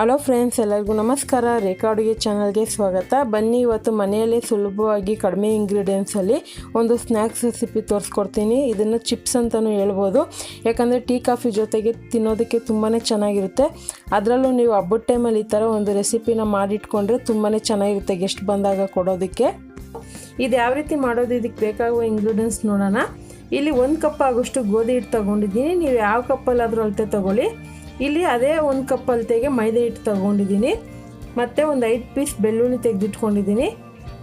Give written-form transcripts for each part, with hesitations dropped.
Hello friends, ಎಲ್ಲರಿಗೂ ನಮಸ್ಕಾರ. ರೇಖಾ ಅಡುಗೆ ಚಾನಲ್ಗೆ ಸ್ವಾಗತ. ಬನ್ನಿ, ಇವತ್ತು ಮನೆಯಲ್ಲೇ ಸುಲಭವಾಗಿ ಕಡಿಮೆ ಇಂಗ್ರೀಡಿಯೆಂಟ್ಸಲ್ಲಿ ಒಂದು ಸ್ನ್ಯಾಕ್ಸ್ ರೆಸಿಪಿ ತೋರಿಸ್ಕೊಡ್ತೀನಿ. ಇದನ್ನು ಚಿಪ್ಸ್ ಅಂತಲೂ ಹೇಳ್ಬೋದು, ಯಾಕಂದರೆ ಟೀ ಕಾಫಿ ಜೊತೆಗೆ ತಿನ್ನೋದಕ್ಕೆ ತುಂಬಾ ಚೆನ್ನಾಗಿರುತ್ತೆ. ಅದರಲ್ಲೂ ನೀವು ಹಬ್ಬದ ಟೈಮಲ್ಲಿ ಈ ಥರ ಒಂದು ರೆಸಿಪಿನ ಮಾಡಿಟ್ಕೊಂಡ್ರೆ ತುಂಬಾ ಚೆನ್ನಾಗಿರುತ್ತೆ ಗೆಸ್ಟ್ ಬಂದಾಗ ಕೊಡೋದಕ್ಕೆ. ಇದು ಯಾವ ರೀತಿ ಮಾಡೋದು, ಇದಕ್ಕೆ ಬೇಕಾಗುವ ಇಂಗ್ರೀಡಿಯೆಂಟ್ಸ್ ನೋಡೋಣ. ಇಲ್ಲಿ 1 ಕಪ್ ಆಗೋಷ್ಟು ಗೋಧಿ ಹಿಟ್ಟು ತೊಗೊಂಡಿದ್ದೀನಿ. ನೀವು ಯಾವ ಕಪ್ಪಲ್ಲಾದರೂ ಅಳತೆ ತೊಗೊಳ್ಳಿ. ಇಲ್ಲಿ ಅದೇ 1 ಕಪ್ ಅಳತೆಗೆ ಮೈದಾ ಹಿಟ್ಟು ತೊಗೊಂಡಿದ್ದೀನಿ. ಮತ್ತು ಒಂದು 5 ಪೀಸ್ ಬೆಳ್ಳುಳ್ಳಿ ತೆಗೆದಿಟ್ಕೊಂಡಿದ್ದೀನಿ.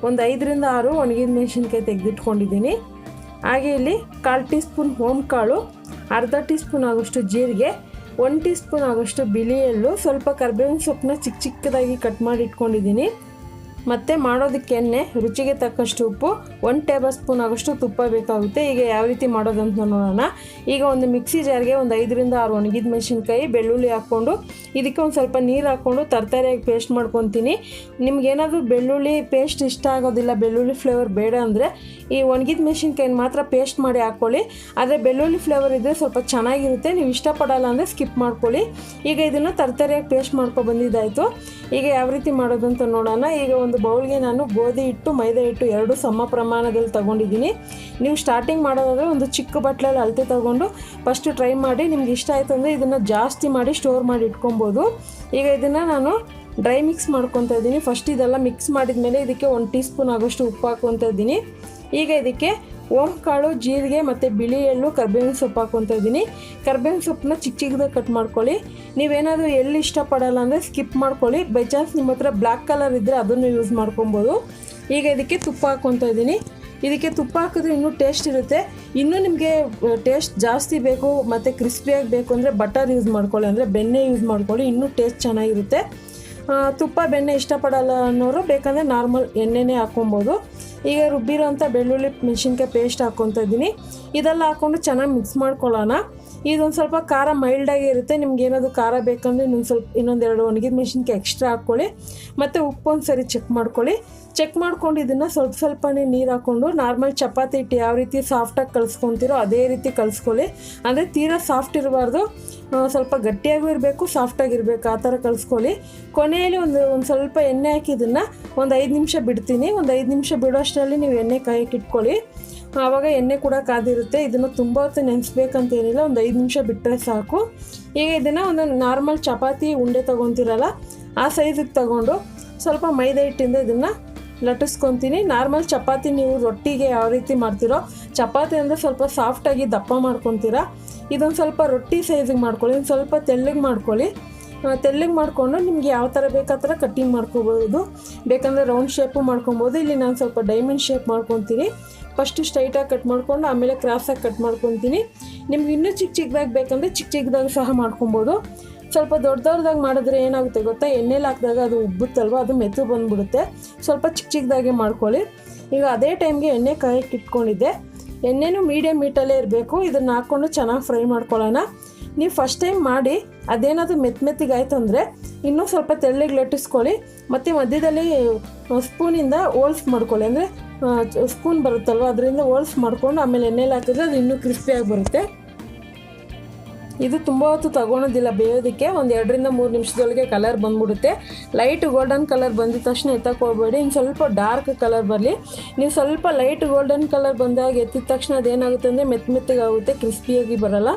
ಒಂದು 5ರಿಂದ 6 ಒಣಗಿದ ಮೆಣಸಿನ್ಕಾಯಿ ತೆಗೆದಿಟ್ಕೊಂಡಿದ್ದೀನಿ. ಹಾಗೆ ಇಲ್ಲಿ 1/4 ಟೀ ಸ್ಪೂನ್ ಓಂಕಾಳು, ಅರ್ಧ ಟೀ ಸ್ಪೂನ್ ಆಗೋಷ್ಟು ಜೀರಿಗೆ, 1 ಟೀ ಸ್ಪೂನ್ ಆಗೋಷ್ಟು ಬಿಳಿ ಎಳ್ಳು, ಸ್ವಲ್ಪ ಕರಿಬೇವಿನ ಸೊಪ್ಪನ್ನ ಚಿಕ್ಕದಾಗಿ ಕಟ್ ಮಾಡಿ ಇಟ್ಕೊಂಡಿದ್ದೀನಿ. ಮತ್ತು ಮಾಡೋದಕ್ಕೆ ಎಣ್ಣೆ, ರುಚಿಗೆ ತಕ್ಕಷ್ಟು ಉಪ್ಪು, 1 ಟೇಬಲ್ ಸ್ಪೂನ್ ಆಗೋಷ್ಟು ತುಪ್ಪ ಬೇಕಾಗುತ್ತೆ. ಈಗ ಯಾವ ರೀತಿ ಮಾಡೋದಂತ ನೋಡೋಣ. ಈಗ ಒಂದು ಮಿಕ್ಸಿ ಜಾರ್ಗೆ ಒಂದು 5ರಿಂದ 6 ಒಣಗಿದ ಮೆಣಸಿನ್ಕಾಯಿ, ಬೆಳ್ಳುಳ್ಳಿ ಹಾಕ್ಕೊಂಡು ಇದಕ್ಕೆ ಒಂದು ಸ್ವಲ್ಪ ನೀರು ಹಾಕ್ಕೊಂಡು ತರಕಾರಿಯಾಗಿ ಪೇಸ್ಟ್ ಮಾಡ್ಕೊತೀನಿ. ನಿಮ್ಗೇನಾದರೂ ಬೆಳ್ಳುಳ್ಳಿ ಪೇಸ್ಟ್ ಇಷ್ಟ ಆಗೋದಿಲ್ಲ, ಬೆಳ್ಳುಳ್ಳಿ ಫ್ಲೇವರ್ ಬೇಡ ಅಂದರೆ ಈ ಒಣಗಿದ ಮೆಣಸಿನ್ಕಾಯಿನ ಮಾತ್ರ ಪೇಸ್ಟ್ ಮಾಡಿ ಹಾಕ್ಕೊಳ್ಳಿ. ಆದರೆ ಬೆಳ್ಳುಳ್ಳಿ ಫ್ಲೇವರ್ ಇದ್ದರೆ ಸ್ವಲ್ಪ ಚೆನ್ನಾಗಿರುತ್ತೆ. ನೀವು ಇಷ್ಟಪಡಲ್ಲ ಅಂದರೆ ಸ್ಕಿಪ್ ಮಾಡ್ಕೊಳ್ಳಿ. ಈಗ ಇದನ್ನು ತರಕಾರಿಯಾಗಿ ಪೇಸ್ಟ್ ಬಂದಿದ್ದಾಯಿತು. ಈಗ ಯಾವ ರೀತಿ ಮಾಡೋದಂತ ನೋಡೋಣ. ಈಗ ಒಂದು ಬೌಲ್ಗೆ ನಾನು ಗೋಧಿ ಹಿಟ್ಟು, ಮೈದಾ ಹಿಟ್ಟು 2 ಸಮ ಪ್ರಮಾಣದಲ್ಲಿ ತೊಗೊಂಡಿದ್ದೀನಿ. ನೀವು ಸ್ಟಾರ್ಟಿಂಗ್ ಮಾಡೋದಾದರೆ ಒಂದು ಚಿಕ್ಕ ಬಟ್ಲಲ್ಲಿ ಅಳತೆ ತೊಗೊಂಡು ಫಸ್ಟ್ ಟ್ರೈ ಮಾಡಿ. ನಿಮ್ಗೆ ಇಷ್ಟ ಆಯಿತು ಅಂದರೆ ಇದನ್ನು ಜಾಸ್ತಿ ಮಾಡಿ ಸ್ಟೋರ್ ಮಾಡಿ ಇಟ್ಕೊಬೋದು. ಈಗ ಇದನ್ನು ನಾನು ಡ್ರೈ ಮಿಕ್ಸ್ ಮಾಡ್ಕೊತಾ ಇದ್ದೀನಿ. ಫಸ್ಟ್ ಇದೆಲ್ಲ ಮಿಕ್ಸ್ ಮಾಡಿದ ಮೇಲೆ ಇದಕ್ಕೆ 1 ಟೀ ಸ್ಪೂನ್ ಆಗೋಷ್ಟು ಉಪ್ಪು ಹಾಕ್ಕೊತಾ ಇದ್ದೀನಿ. ಈಗ ಇದಕ್ಕೆ ಓಂಕಾಳು, ಜೀರಿಗೆ ಮತ್ತು ಬಿಳಿ ಎಳ್ಳು, ಕರಿಬೇವಿನ ಸೊಪ್ಪು ಹಾಕ್ಕೊತಾ ಇದ್ದೀನಿ. ಕರಿಬೇವಿನ ಸೊಪ್ಪನ್ನ ಚಿಕ್ಕದಾಗಿ ಕಟ್ ಮಾಡ್ಕೊಳ್ಳಿ. ನೀವೇನಾದರೂ ಎಳ್ಳು ಇಷ್ಟಪಡಲ್ಲ ಅಂದರೆ ಸ್ಕಿಪ್ ಮಾಡ್ಕೊಳ್ಳಿ. ಬೈ ಚಾನ್ಸ್ ನಿಮ್ಮ ಹತ್ರ ಬ್ಲ್ಯಾಕ್ ಕಲರ್ ಇದ್ದರೆ ಅದನ್ನು ಯೂಸ್ ಮಾಡ್ಕೊಬೋದು. ಈಗ ಇದಕ್ಕೆ ತುಪ್ಪ ಹಾಕ್ಕೊತಾ ಇದ್ದೀನಿ. ಇದಕ್ಕೆ ತುಪ್ಪ ಹಾಕಿದ್ರೆ ಇನ್ನೂ ಟೇಸ್ಟ್ ಇರುತ್ತೆ. ಇನ್ನೂ ನಿಮಗೆ ಟೇಸ್ಟ್ ಜಾಸ್ತಿ ಬೇಕು ಮತ್ತು ಕ್ರಿಸ್ಪಿಯಾಗಿ ಬೇಕು ಅಂದರೆ ಬಟರ್ ಯೂಸ್ ಮಾಡ್ಕೊಳ್ಳಿ, ಅಂದರೆ ಬೆಣ್ಣೆ ಯೂಸ್ ಮಾಡ್ಕೊಳ್ಳಿ, ಇನ್ನೂ ಟೇಸ್ಟ್ ಚೆನ್ನಾಗಿರುತ್ತೆ. ತುಪ್ಪ ಬೆಣ್ಣೆ ಇಷ್ಟಪಡಲ್ಲ ಅನ್ನೋರು ಬೇಕಂದರೆ ನಾರ್ಮಲ್ ಎಣ್ಣೆನೇ ಹಾಕ್ಕೊಬೋದು. ಈಗ ರುಬ್ಬಿರೋಂಥ ಬೆಳ್ಳುಳ್ಳಿ ಮೆಣಸಿನ್ಕಾಯಿ ಪೇಸ್ಟ್ ಹಾಕ್ಕೊತಾ ಇದ್ದೀನಿ. ಇದೆಲ್ಲ ಹಾಕ್ಕೊಂಡು ಚೆನ್ನಾಗಿ ಮಿಕ್ಸ್ ಮಾಡ್ಕೊಳ್ಳೋಣ. ಇದೊಂದು ಸ್ವಲ್ಪ ಖಾರ ಮೈಲ್ಡಾಗಿ ಇರುತ್ತೆ. ನಿಮ್ಗೆ ಏನಾದರೂ ಖಾರ ಬೇಕಂದರೆ ಇನ್ನೊಂದು 2 ಒಣಗಿದ ಮೆಣಸಿನ್ಕಾಯಿ ಎಕ್ಸ್ಟ್ರಾ ಹಾಕ್ಕೊಳ್ಳಿ. ಮತ್ತು ಉಪ್ಪು ಒಂದು ಸರಿ ಚೆಕ್ ಮಾಡ್ಕೊಳ್ಳಿ. ಚೆಕ್ ಮಾಡ್ಕೊಂಡು ಇದನ್ನು ಸ್ವಲ್ಪನೇ ನೀರು ಹಾಕ್ಕೊಂಡು ನಾರ್ಮಲ್ ಚಪಾತಿ ಹಿಟ್ಟು ಯಾವ ರೀತಿ ಸಾಫ್ಟಾಗಿ ಕಲಿಸ್ಕೊತೀರೋ ಅದೇ ರೀತಿ ಕಲಿಸ್ಕೊಳ್ಳಿ. ಅಂದರೆ ತೀರಾ ಸಾಫ್ಟ್ ಇರಬಾರ್ದು, ಸ್ವಲ್ಪ ಗಟ್ಟಿಯಾಗೂ ಇರಬೇಕು, ಸಾಫ್ಟಾಗಿರಬೇಕು, ಆ ಥರ ಕಲಿಸ್ಕೊಳ್ಳಿ. ಕೊನೆಯಲ್ಲಿ ಒಂದು ಸ್ವಲ್ಪ ಎಣ್ಣೆ ಹಾಕಿ ಇದನ್ನು ಒಂದು 5 ನಿಮಿಷ ಬಿಡ್ತೀನಿ. ಒಂದು 5 ನಿಮಿಷ ಬಿಡೋಷ್ಟರಲ್ಲಿ ನೀವು ಎಣ್ಣೆ ಕಾಯಕ್ಕೆ ಇಟ್ಕೊಳ್ಳಿ. ಆವಾಗ ಎಣ್ಣೆ ಕೂಡ ಕಾದಿರುತ್ತೆ. ಇದನ್ನು ತುಂಬ ಹೊತ್ತು ನೆನೆಸ್ಬೇಕಂತೇನಿಲ್ಲ, ಒಂದು 5 ನಿಮಿಷ ಬಿಟ್ಟರೆ ಸಾಕು. ಈಗ ಇದನ್ನು ಒಂದು ನಾರ್ಮಲ್ ಚಪಾತಿ ಉಂಡೆ ತೊಗೊತೀರಲ್ಲ ಆ ಸೈಜಿಗೆ ತೊಗೊಂಡು ಸ್ವಲ್ಪ ಮೈದಾ ಹಿಟ್ಟಿಂದ ಇದನ್ನು ಲಟ್ಟಿಸ್ಕೊತೀನಿ. ನಾರ್ಮಲ್ ಚಪಾತಿ ನೀವು ರೊಟ್ಟಿಗೆ ಯಾವ ರೀತಿ ಮಾಡ್ತೀರೋ, ಚಪಾತಿ ಅಂದರೆ ಸ್ವಲ್ಪ ಸಾಫ್ಟಾಗಿ ದಪ್ಪ ಮಾಡ್ಕೊತೀರಾ. ಇದೊಂದು ಸ್ವಲ್ಪ ರೊಟ್ಟಿ ಸೈಜಿಗೆ ಮಾಡ್ಕೊಳ್ಳಿ. ಒಂದು ಸ್ವಲ್ಪ ತೆಳ್ಳಗೆ ಮಾಡ್ಕೊಳ್ಳಿ. ತೆಳ್ಳಗೆ ಮಾಡಿಕೊಂಡು ನಿಮ್ಗೆ ಯಾವ ಥರ ಬೇಕು ಆ ಥರ ಕಟ್ಟಿಂಗ್ ಮಾಡ್ಕೊಬೋದು. ಬೇಕಂದರೆ ರೌಂಡ್ ಶೇಪು ಮಾಡ್ಕೊಬೋದು. ಇಲ್ಲಿ ನಾನು ಸ್ವಲ್ಪ ಡೈಮಂಡ್ ಶೇಪ್ ಮಾಡ್ಕೊತೀನಿ. ಫಸ್ಟು ಸ್ಟ್ರೈಟಾಗಿ ಕಟ್ ಮಾಡ್ಕೊಂಡು ಆಮೇಲೆ ಕ್ರಾಸಾಗಿ ಕಟ್ ಮಾಡ್ಕೊತೀನಿ. ನಿಮ್ಗೆ ಇನ್ನೂ ಚಿಕ್ಕದಾಗಿ ಬೇಕಂದರೆ ಚಿಕ್ಕದಾಗಿ ಸಹ ಮಾಡ್ಕೊಬೋದು. ಸ್ವಲ್ಪ ದೊಡ್ಡದಾಗಿ ಮಾಡಿದ್ರೆ ಏನಾಗುತ್ತೆ ಗೊತ್ತಾ, ಎಣ್ಣೆಲಿ ಹಾಕಿದಾಗ ಅದು ಉಬ್ಬುತ್ತಲ್ವ, ಅದು ಮೆತ್ತು ಬಂದುಬಿಡುತ್ತೆ. ಸ್ವಲ್ಪ ಚಿಕ್ಕದಾಗಿ ಮಾಡ್ಕೊಳ್ಳಿ. ಈಗ ಅದೇ ಟೈಮ್ಗೆ ಎಣ್ಣೆ ಕಾಯಕ್ಕೆ ಇಟ್ಕೊಂಡಿದ್ದೆ. ಎಣ್ಣೆನೂ ಮೀಡಿಯಮ್ ಹೀಟಲ್ಲೇ ಇರಬೇಕು. ಇದನ್ನು ಹಾಕ್ಕೊಂಡು ಚೆನ್ನಾಗಿ ಫ್ರೈ ಮಾಡ್ಕೊಳ್ಳೋಣ. ನೀವು ಫಸ್ಟ್ ಟೈಮ್ ಮಾಡಿ ಅದೇನಾದರೂ ಮೆತ್ತಿಗಾಯ್ತು ಅಂದರೆ ಇನ್ನೂ ಸ್ವಲ್ಪ ತೆಳ್ಳಗೆ ಲಟ್ಟಿಸ್ಕೊಳ್ಳಿ. ಮತ್ತು ಮಧ್ಯದಲ್ಲಿ ಸ್ಪೂನಿಂದ ಹೋಲ್ಸ್ ಮಾಡ್ಕೊಳ್ಳಿ. ಅಂದರೆ ಸ್ಪೂನ್ ಬರುತ್ತಲ್ವ, ಅದರಿಂದ ಹೋಲ್ಸ್ ಮಾಡ್ಕೊಂಡು ಆಮೇಲೆ ಎಣ್ಣೆಲಿ ಹಾಕಿದ್ರೆ ಅದು ಇನ್ನೂ ಕ್ರಿಸ್ಪಿಯಾಗಿ ಬರುತ್ತೆ. ಇದು ತುಂಬ ಹೊತ್ತು ತಗೊಳೋದಿಲ್ಲ ಬೇಯೋದಕ್ಕೆ. ಒಂದು 2ರಿಂದ 3 ನಿಮಿಷದೊಳಗೆ ಕಲರ್ ಬಂದ್ಬಿಡುತ್ತೆ. ಲೈಟ್ ಗೋಲ್ಡನ್ ಕಲರ್ ಬಂದಿದ ತಕ್ಷಣ ಎತ್ತಕ್ಕೋಗ್ಬೇಡಿ. ಇನ್ನು ಸ್ವಲ್ಪ ಡಾರ್ಕ್ ಕಲರ್ ಬರಲಿ. ನೀವು ಸ್ವಲ್ಪ ಲೈಟ್ ಗೋಲ್ಡನ್ ಕಲರ್ ಬಂದಾಗ ಎತ್ತಿದ ತಕ್ಷಣ ಅದೇನಾಗುತ್ತೆ ಅಂದರೆ ಮೆತ್ತಗಾಗುತ್ತೆ, ಕ್ರಿಸ್ಪಿಯಾಗಿ ಬರೋಲ್ಲ.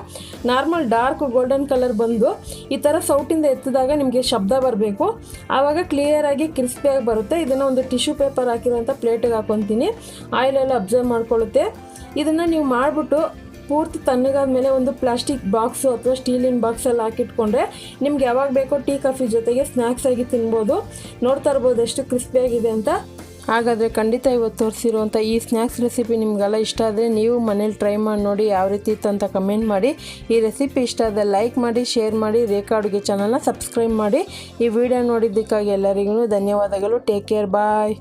ನಾರ್ಮಲ್ ಡಾರ್ಕ್ ಗೋಲ್ಡನ್ ಕಲರ್ ಬಂದು ಈ ಥರ ಸೌಟಿಂದ ಎತ್ತಿದಾಗ ನಿಮಗೆ ಶಬ್ದ ಬರಬೇಕು. ಆವಾಗ ಕ್ಲಿಯರಾಗಿ ಕ್ರಿಸ್ಪಿಯಾಗಿ ಬರುತ್ತೆ. ಇದನ್ನು ಒಂದು ಟಿಶ್ಯೂ ಪೇಪರ್ ಹಾಕಿರೋಂಥ ಪ್ಲೇಟಿಗೆ ಹಾಕ್ಕೊತೀನಿ. ಆಯಿಲೆಲ್ಲ ಅಬ್ಸರ್ವ್ ಮಾಡ್ಕೊಳ್ಳುತ್ತೆ. ಇದನ್ನು ನೀವು ಮಾಡಿಬಿಟ್ಟು ಪೂರ್ತಿ ತಣ್ಣಗಾದ ಮೇಲೆ ಒಂದು ಪ್ಲಾಸ್ಟಿಕ್ ಬಾಕ್ಸು ಅಥವಾ ಸ್ಟೀಲಿನ ಬಾಕ್ಸಲ್ಲಿ ಹಾಕಿಟ್ಕೊಂಡ್ರೆ ನಿಮ್ಗೆ ಯಾವಾಗ ಬೇಕೋ ಟೀ ಕಾಫಿ ಜೊತೆಗೆ ಸ್ನ್ಯಾಕ್ಸ್ ಆಗಿ ತಿನ್ಬೋದು. ನೋಡ್ತಾ ಇರ್ಬೋದು ಎಷ್ಟು ಕ್ರಿಸ್ಪಿಯಾಗಿದೆ ಅಂತ. ಹಾಗಾದರೆ ಖಂಡಿತ ಇವತ್ತು ತೋರಿಸಿರುವಂಥ ಈ ಸ್ನ್ಯಾಕ್ಸ್ ರೆಸಿಪಿ ನಿಮಗೆಲ್ಲ ಇಷ್ಟ ಆದರೆ ನೀವು ಮನೇಲಿ ಟ್ರೈ ಮಾಡಿ ನೋಡಿ ಯಾವ ರೀತಿ ಇತ್ತು ಅಂತ ಕಮೆಂಟ್ ಮಾಡಿ. ಈ ರೆಸಿಪಿ ಇಷ್ಟ ಆದರೆ ಲೈಕ್ ಮಾಡಿ, ಶೇರ್ ಮಾಡಿ, ರೇಖಾ ಅಡುಗೆ ಚಾನಲ್ನ ಸಬ್ಸ್ಕ್ರೈಬ್ ಮಾಡಿ. ಈ ವಿಡಿಯೋ ನೋಡಿದ್ದಕ್ಕಾಗಿ ಎಲ್ಲರಿಗೂ ಧನ್ಯವಾದಗಳು. ಟೇಕ್ ಕೇರ್, ಬಾಯ್.